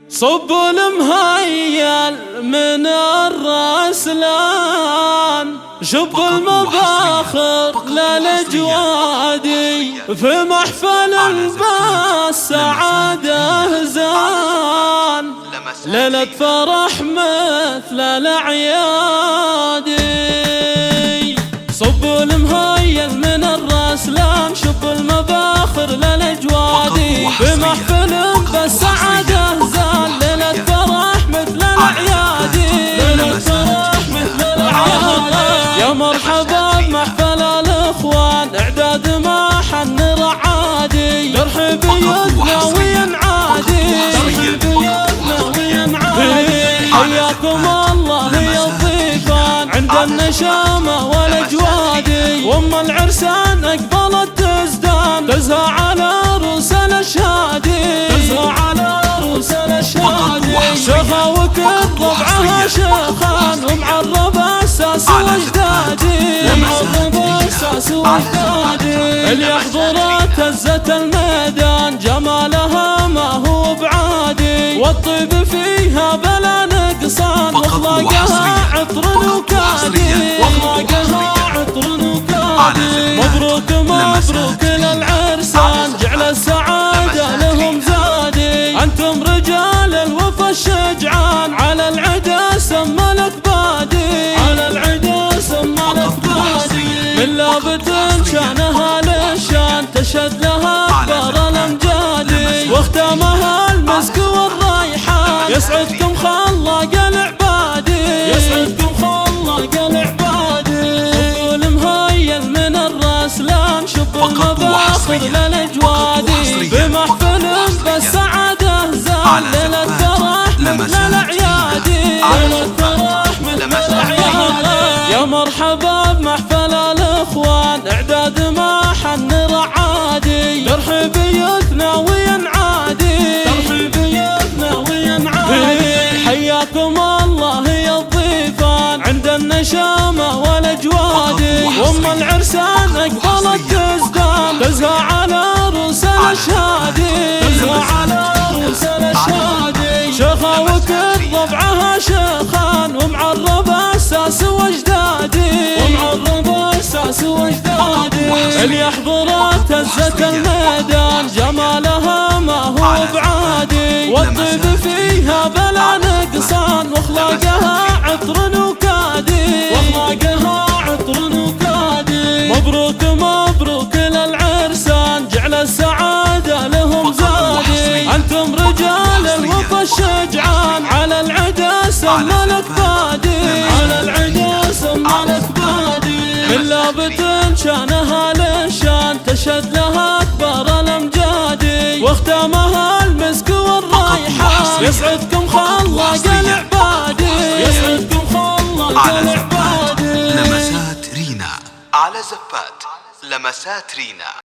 صب المهيل من الرسلان، شب المباخر للجوادي، في محفل الباس سعاده زان، ليلة فرح مثل الأعياد. صب المهيل من الرسلان، شب المباخر للجوادي، في محفل الباس سعاده زان، ليلة فرح مثل الأعياد، ليلة فرح مثل الأعياد. يا مرحبا بمحفل الإخوان، إعداد ما حن رعادي، ترحيب يدنا وينعادي، ترحيب يدنا وينعادي. حياكم الله يا الضيفان عند النشامة والأجوادي، وأم العرسان أقبلت تزدان، تزهى على رؤوس الأشهادي، تزهى على رؤوس الأشهادي. شيخة وكل ضبعها شيخان، ومعرب أساس وأجدادي، ومعرب أساس وأجدادي. اللي يحضرت هزت الميدان، جمالها ما هو بعادي، والطيب فيها بلا نقصان، واخلاقها عطر وكادي، واخلاقها عطر وكادي. مبروك مبروك للعرسان، جعل السعادة لهم زادي، انتم رجال الوفا الشجعان، على العدا سمى لك بادي، على العدا سمى لك بادي. من لابت شانها للشان، تشهد لها اكبر الامجاد، واختامها المسك والريحان، يسعدكم خلاق العبادي، يسعدكم خلاق العبادي. شب المهيل من الرسلان، شب المباخر للأجوادي، بمحفل بالسعادة زان، ليلة فرح مثل الأعياد، ليلة فرح مثل الأعياد. يا مرحبا بمحفل الإخوان، إعداد ما حن رعادي، ترحيب يثنى وينعادي، ترحيب يثنى وينعادي. حياكم الله يا الضيفان عند النشامة والأجوادي، وأم العرسان أقبلت تزدان، تزهى على رؤوس الأشهادي، تزهى على رؤوس الأشهادي. شيخة وكل ضبعها شيخان، ومعرب أساس وأجدادي، ومعرب أساس وأجدادي. اللي يحضرت هزت الميدان، جمالها ما هو بعادي، والطيب فيها بلا نقصان، واخلاقها عطر وكادي، واخلاقها عطر وكادي. مبروك مبروك للعرسان، جعل السعادة لهم زادي، انتم رجال الوفا الشجعان، على العدا سمى لك بادي، على العدا سمى لك بادي. من لابت شانها للشان، تشهد لها اكبر الامجاد، واختامها المسك والريحان، يسعدكم خلاق العبادي، يسعدكم خلاق العبادي. لمسات رينا على زفات لمسات رينا.